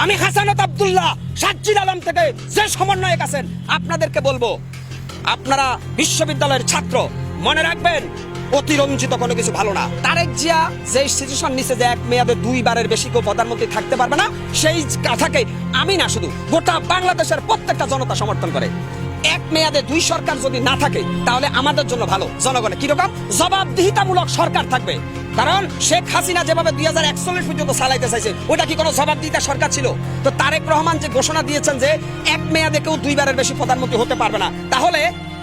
আমি হাসানাত আব্দুল্লাহ সাজ্জিদ আলম থেকে যে সমন্বয়ক আছেন আপনাদেরকে বলবো, আপনারা বিশ্ববিদ্যালয়ের ছাত্র, মনে রাখবেন অতিরঞ্জিত কোনো কিছু ভালো না। তারেক জিয়া যে সিচুয়েশন নিছে যে এক মেয়াদে দুইবারের বেশি কেউ প্রধানমন্ত্রী থাকতে পারবে না, সেই কথাকে আমি না শুধু গোটা বাংলাদেশের প্রত্যেকটা জনতা সমর্থন করে। এক মেয়াদে দুই সরকার যদি না থাকে তাহলে আমাদের জন্য ভালো, জনগণের কিরকম জবাবদিহিতামূলক সরকার থাকবে। কারণ শেখ হাসিনা যেভাবে 2041 পর্যন্ত চালাইতে চাইছে ওটা কি কোনো জবাবদিহিতা সরকার ছিল? তো তারেক রহমান যে ঘোষণা দিয়েছেন যে এক মেয়াদে কেউ দুইবারের বেশি প্রধানমন্ত্রী হতে পারবে না, তাহলে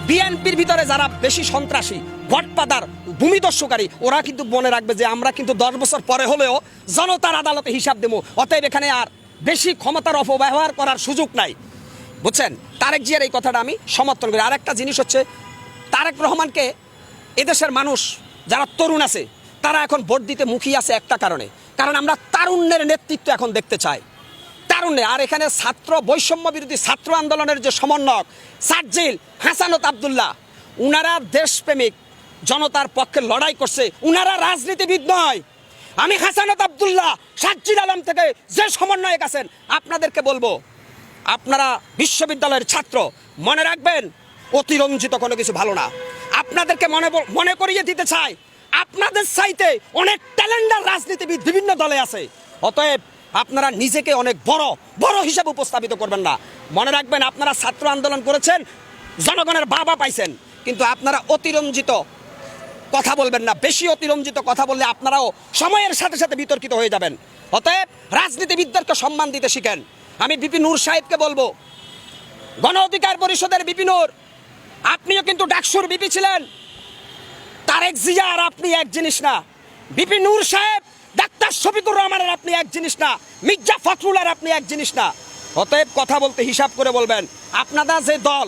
বিএনপির ভিতরে যারা বেশি সন্ত্রাসী, ভটপাদার, ভূমিদস্যুকারী, ওরা কিন্তু মনে রাখবে যে আমরা কিন্তু 10 বছর পরে হলেও জনতার আদালতে হিসাব দেবো। অতএব এখানে আর বেশি ক্ষমতার অপব্যবহার করার সুযোগ নাই, বুঝছেন? তারেক জিয়ার এই কথাটা আমি সমর্থন করি। আরেকটা জিনিস হচ্ছে, তারেক রহমানকে এদেশের মানুষ যারা তরুণ আছে তারা এখন ভোট দিতে মুখিয়ে আছে একটা কারণে, কারণ আমরা তারুণ্যের নেতৃত্ব এখন দেখতে চাই, তারুণ্যে। আর এখানে ছাত্র বৈষম্য বিরোধী ছাত্র আন্দোলনের যে সমন্বয়ক সাজ্জিদ হাসানাত আব্দুল্লাহ, উনারা দেশপ্রেমিক, জনতার পক্ষে লড়াই করছে, উনারা রাজনীতিবিদ নয়। আমি হাসানাত আব্দুল্লাহ সাজ্জিদ আলম থেকে যে সমন্বয়ক আছেন আপনাদেরকে বলবো, আপনারা বিশ্ববিদ্যালয়ের ছাত্র, মনে রাখবেন অতিরঞ্জিত কোনো কিছু ভালো না। আপনাদেরকে মনে করিয়ে দিতে চাই, আপনাদের চাইতে অনেক ট্যালেন্টেড রাজনীতিবিদ বিভিন্ন দলে আছে। অতএব আপনারা নিজেকে অনেক বড় বড় হিসাবে উপস্থাপিত করবেন না। মনে রাখবেন আপনারা ছাত্র আন্দোলন করেছেন, জনগণের বাবা পাইছেন, কিন্তু আপনারা অতিরঞ্জিত কথা বলবেন না। বেশি অতিরঞ্জিত কথা বললে আপনারাও সময়ের সাথে সাথে বিতর্কিত হয়ে যাবেন। অতএব রাজনীতিবিদদেরকে সম্মান দিতে শিখেন। আমি বিপি নূর সাহেবকে বলবো, গণ অধিকার পরিষদের বিপি নূর, আপনিও কিন্তু ডাকসুর বিপি ছিলেন। তারেক জিয়া আর আপনি এক জিনিস না। বিপি নূর সাহেব ডাক্তার শফিকুর রহমানের আপনি এক জিনিস না, মির্জা ফখরুল আর আপনি এক জিনিস না। অতএব কথা বলতে হিসাব করে বলবেন। আপনাদের যে দল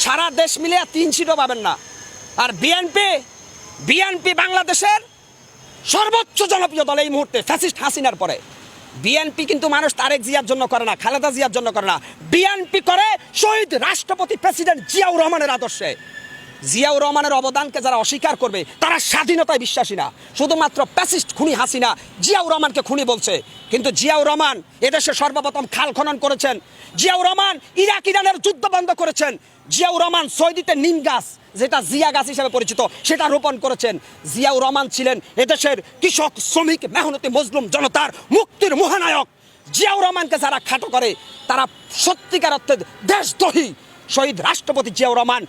সারা দেশ মিলে 3 সিটও পাবেন না। আর বিএনপি বাংলাদেশের সর্বোচ্চ জনপ্রিয় দল এই মুহূর্তে ফ্যাসিস্ট হাসিনার পরে। বিএনপি কিন্তু মানুষ তারেক জিয়ার জন্য করে না, খালেদা জিয়ার জন্য করে না, বিএনপি করে শহীদ রাষ্ট্রপতি প্রেসিডেন্ট জিয়াউর রহমানের আদর্শে। জিয়াউর রহমানের অবদানকে যারা অস্বীকার করবে তারা স্বাধীনতায় বিশ্বাসী না। শুধুমাত্র প্যাসিস্ট খুনি হাসিনা জিয়াউর রহমানকে খুনি বলছে, কিন্তু জিয়াউর রহমান এদেশে সর্বপ্রথম খাল খনন করেছেন। জিয়াউর রহমান ইরাক ইরানের যুদ্ধ বন্ধ করেছেন। জিয়াউর রহমান সৌদিতে নিম গাছ, যেটা জিয়া গাছ হিসেবে পরিচিত, সেটা রোপণ করেছেন। জিয়াউর রহমান ছিলেন এদেশের কৃষক, শ্রমিক, মেহনতি মজলুম জনতার মুক্তির মহানায়ক। জিয়াউর রহমানকে যারা খাটো করে তারা সত্যিকার অর্থে দেশদ্রোহী। শহীদ রাষ্ট্রপতি জিয়াউর রহমান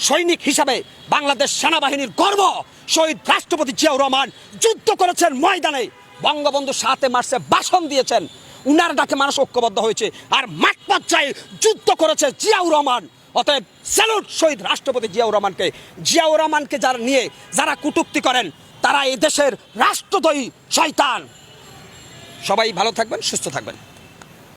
সৈনিক হিসাবে বাংলাদেশ সেনাবাহিনীর গর্ব। শহীদ রাষ্ট্রপতি জিয়াউর রহমান যুদ্ধ করেছেন ময়দানে, বঙ্গবন্ধু 7 মার্চে ভাষণ দিয়েছেন, উনার ডাকে মানুষ ঐক্যবদ্ধ হয়েছে। আর মাঠ পর্যায়ে যুদ্ধ করেছে জিয়াউর রহমান। অতএব স্যালুট শহীদ রাষ্ট্রপতি জিয়াউর রহমানকে। জিয়াউর রহমানকে যারা নিয়ে যারা কটূক্তি করেন তারা এই দেশের রাষ্ট্রদ্রোহী শয়তান। সবাই ভালো থাকবেন, সুস্থ থাকবেন।